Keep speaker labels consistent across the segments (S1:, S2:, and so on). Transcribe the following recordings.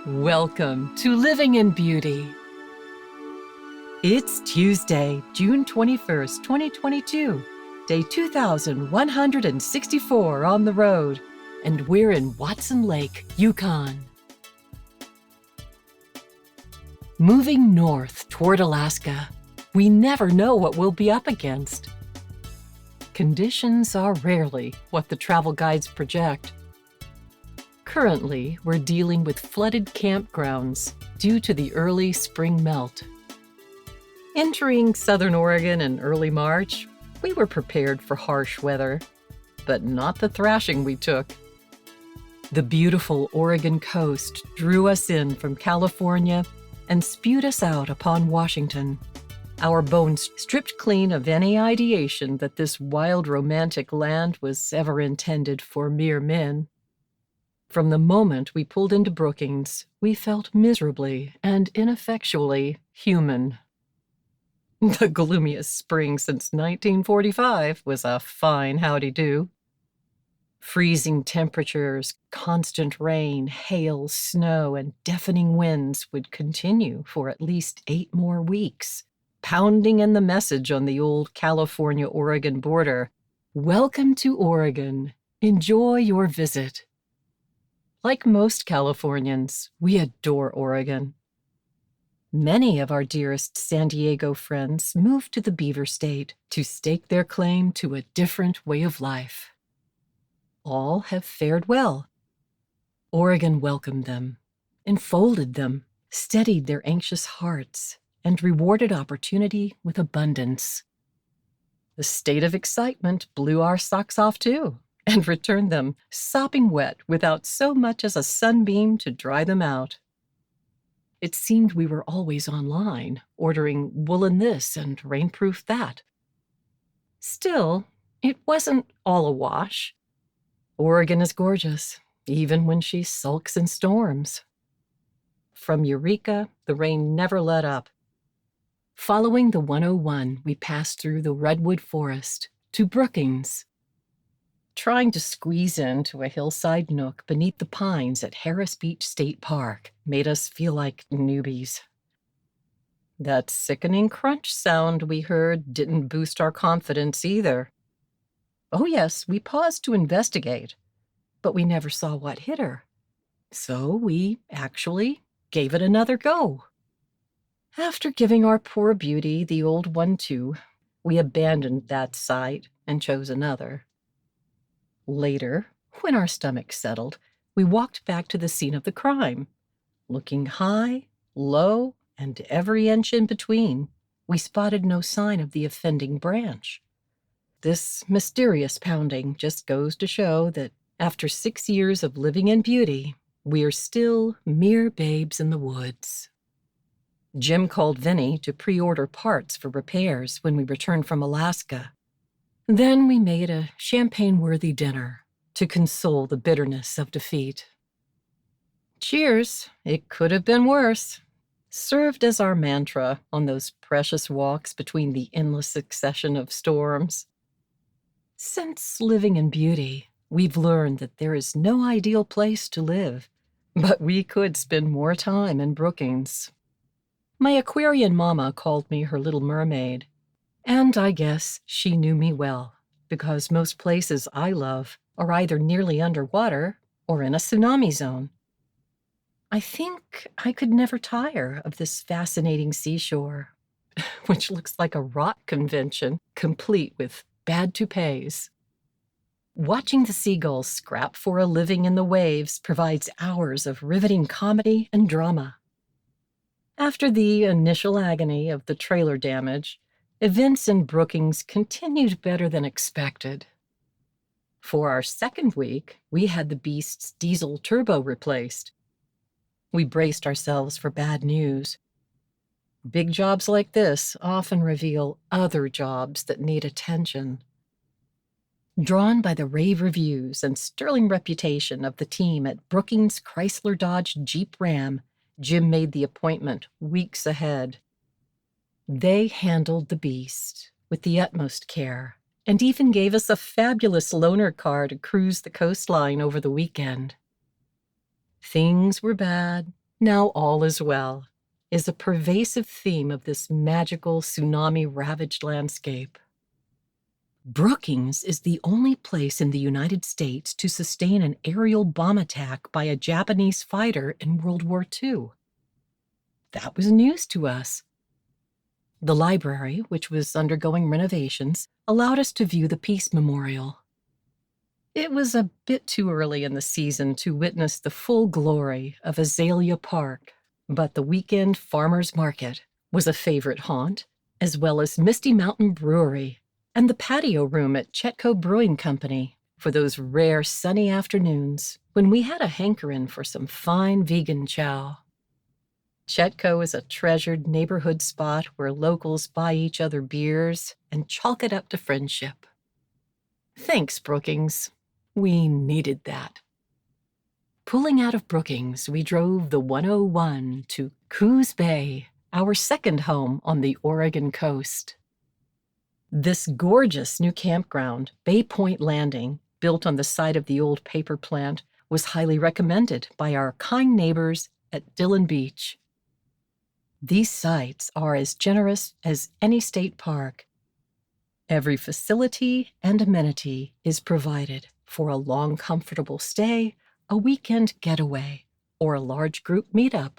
S1: Welcome to Living in Beauty. It's Tuesday, June 21st, 2022, day 2164 on the road, and we're in Watson Lake, Yukon. Moving north toward Alaska, we never know what we'll be up against. Conditions are rarely what the travel guides project. Currently, we're dealing with flooded campgrounds due to the early spring melt. Entering Southern Oregon in early March, we were prepared for harsh weather, but not the thrashing we took. The beautiful Oregon coast drew us in from California and spewed us out upon Washington, our bones stripped clean of any ideation that this wild romantic land was ever intended for mere men. From the moment we pulled into Brookings, we felt miserably and ineffectually human. The gloomiest spring since 1945 was a fine howdy-do. Freezing temperatures, constant rain, hail, snow, and deafening winds would continue for at least 8 more weeks, pounding in the message on the old California-Oregon border, "Welcome to Oregon. Enjoy your visit." Like most Californians, we adore Oregon. Many of our dearest San Diego friends moved to the Beaver State to stake their claim to a different way of life. All have fared well. Oregon welcomed them, enfolded them, steadied their anxious hearts, and rewarded opportunity with abundance. The state of excitement blew our socks off too, and returned them sopping wet without so much as a sunbeam to dry them out. It seemed we were always online, ordering woolen this and rainproof that. Still, it wasn't all a wash. Oregon is gorgeous, even when she sulks in storms. From Eureka, the rain never let up. Following the 101, we passed through the redwood forest to Brookings. Trying to squeeze into a hillside nook beneath the pines at Harris Beach State Park made us feel like newbies. That sickening crunch sound we heard didn't boost our confidence either. Oh yes, we paused to investigate, but we never saw what hit her. So we actually gave it another go. After giving our poor beauty the old 1-2, we abandoned that site and chose another. Later, when our stomachs settled, we walked back to the scene of the crime. Looking high, low, and every inch in between, we spotted no sign of the offending branch. This mysterious pounding just goes to show that after 6 years of living in beauty, we're still mere babes in the woods. Jim called Vinny to pre-order parts for repairs when we returned from Alaska. Then we made a champagne-worthy dinner to console the bitterness of defeat. Cheers, it could have been worse, served as our mantra on those precious walks between the endless succession of storms. Since living in beauty, we've learned that there is no ideal place to live, but we could spend more time in Brookings. My Aquarian mama called me her little mermaid. And I guess she knew me well, because most places I love are either nearly underwater or in a tsunami zone. I think I could never tire of this fascinating seashore, which looks like a rock convention, complete with bad toupees. Watching the seagulls scrap for a living in the waves provides hours of riveting comedy and drama. After the initial agony of the trailer damage, events in Brookings continued better than expected. For our second week, we had the beast's diesel turbo replaced. We braced ourselves for bad news. Big jobs like this often reveal other jobs that need attention. Drawn by the rave reviews and sterling reputation of the team at Brookings Chrysler Dodge Jeep Ram, Jim made the appointment weeks ahead. They handled the beast with the utmost care and even gave us a fabulous loaner car to cruise the coastline over the weekend. Things were bad, Now all is well is a pervasive theme of this magical tsunami-ravaged landscape. Brookings is the only place in the United States to sustain an aerial bomb attack by a Japanese fighter in World War II. That was news to us. The library, which was undergoing renovations, allowed us to view the Peace Memorial. It was a bit too early in the season to witness the full glory of Azalea Park, but the weekend farmers market was a favorite haunt, as well as Misty Mountain Brewery and the patio room at Chetco Brewing Company for those rare sunny afternoons when we had a hankering for some fine vegan chow. Chetco is a treasured neighborhood spot where locals buy each other beers and chalk it up to friendship. Thanks, Brookings. We needed that. Pulling out of Brookings, we drove the 101 to Coos Bay, our second home on the Oregon coast. This gorgeous new campground, Bay Point Landing, built on the site of the old paper plant, was highly recommended by our kind neighbors at Dillon Beach. These sites are as generous as any state park. Every facility and amenity is provided for a long, comfortable stay, a weekend getaway, or a large group meetup.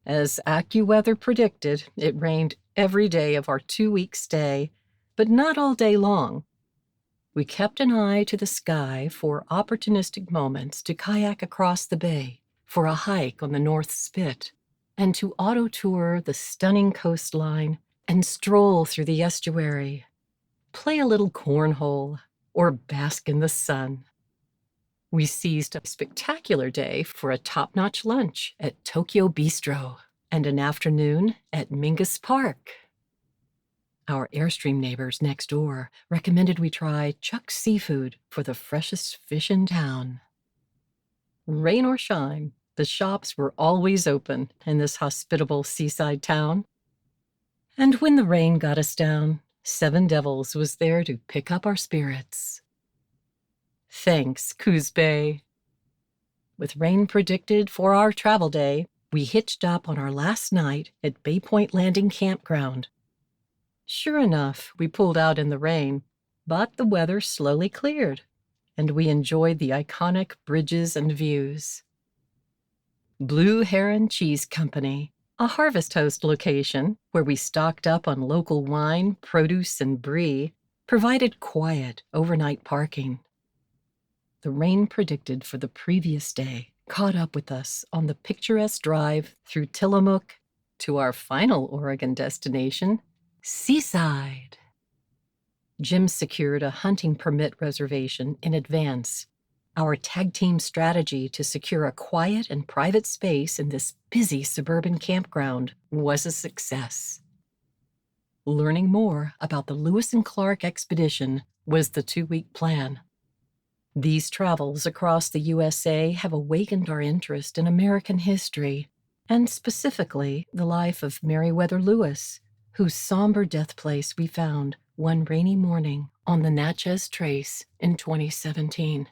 S1: As AccuWeather predicted, it rained every day of our 2-week stay, but not all day long. We kept an eye to the sky for opportunistic moments to kayak across the bay, for a hike on the North Spit, and to auto-tour the stunning coastline and stroll through the estuary, play a little cornhole, or bask in the sun. We seized a spectacular day for a top-notch lunch at Tokyo Bistro and an afternoon at Mingus Park. Our Airstream neighbors next door recommended we try Chuck's Seafood for the freshest fish in town. Rain or shine, the shops were always open in this hospitable seaside town. And when the rain got us down, Seven Devils was there to pick up our spirits. Thanks, Coos Bay. With rain predicted for our travel day, we hitched up on our last night at Bay Point Landing Campground. Sure enough, we pulled out in the rain, but the weather slowly cleared, and we enjoyed the iconic bridges and views. Blue Heron Cheese Company, a Harvest Host location where we stocked up on local wine, produce, and brie, provided quiet overnight parking. The rain predicted for the previous day caught up with us on the picturesque drive through Tillamook to our final Oregon destination, Seaside. Jim secured a hunting permit reservation in advance. Our tag team strategy to secure a quiet and private space in this busy suburban campground was a success. Learning more about the Lewis and Clark expedition was the 2-week plan. These travels across the USA have awakened our interest in American history, and specifically the life of Meriwether Lewis, whose somber death place we found one rainy morning on the Natchez Trace in 2017.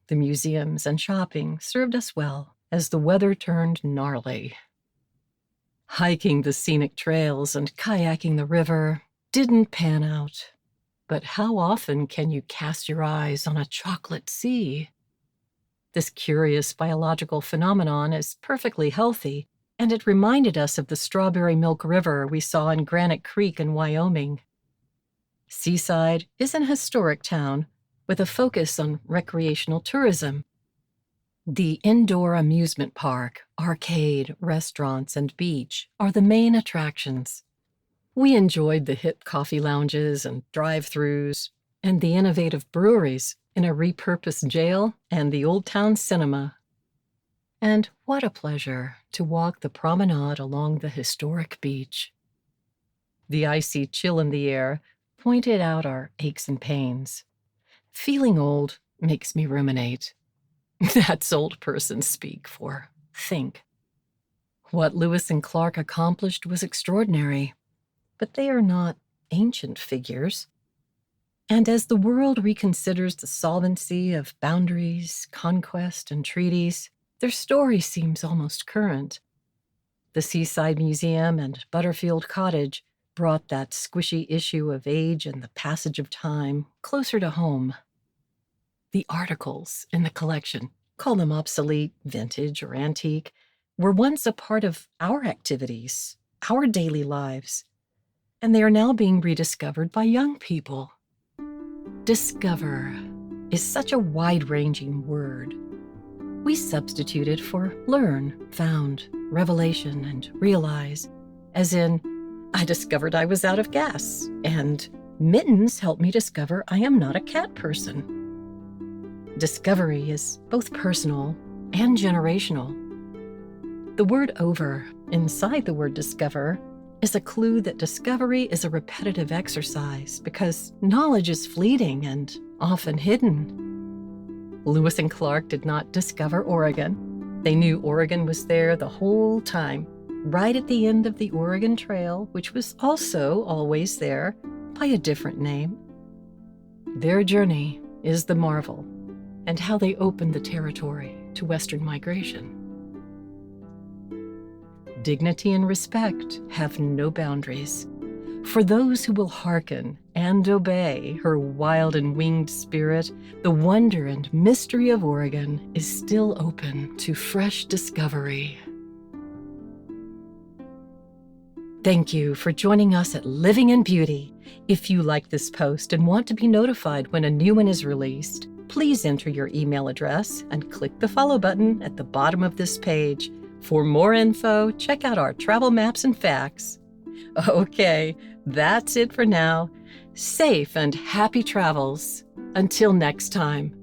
S1: The museums and shopping served us well as the weather turned gnarly. Hiking the scenic trails and kayaking the river didn't pan out. But how often can you cast your eyes on a chocolate sea? This curious biological phenomenon is perfectly healthy, and it reminded us of the Strawberry Milk River we saw in Granite Creek in Wyoming. Seaside is an historic town with a focus on recreational tourism. The indoor amusement park, arcade, restaurants, and beach are the main attractions. We enjoyed the hip coffee lounges and drive-thrus, and the innovative breweries in a repurposed jail and the Old Town Cinema. And what a pleasure to walk the promenade along the historic beach. The icy chill in the air pointed out our aches and pains. Feeling old makes me ruminate. That's old person speak for think. What Lewis and Clark accomplished was extraordinary, but they are not ancient figures. And as the world reconsiders the solvency of boundaries, conquest, and treaties, Their story seems almost current. The Seaside Museum and Butterfield Cottage brought that squishy issue of age and the passage of time closer to home. The articles in the collection, call them obsolete, vintage, or antique, were once a part of our activities, our daily lives, and they are now being rediscovered by young people. Discover is such a wide-ranging word. We substitute it for learn, found, revelation, and realize, as in, I discovered I was out of gas, and mittens helped me discover I am not a cat person. Discovery is both personal and generational. The word over inside the word discover is a clue that discovery is a repetitive exercise because knowledge is fleeting and often hidden. Lewis and Clark did not discover Oregon. They knew Oregon was there the whole time, right at the end of the Oregon Trail, which was also always there by a different name. Their journey is the marvel, and how they opened the territory to Western migration. Dignity and respect have no boundaries. For those who will hearken and obey her wild and winged spirit, the wonder and mystery of Oregon is still open to fresh discovery. Thank you for joining us at Living in Beauty. If you like this post and want to be notified when a new one is released, please enter your email address and click the follow button at the bottom of this page. For more info, check out our travel maps and facts. Okay, that's it for now. Safe and happy travels. Until next time.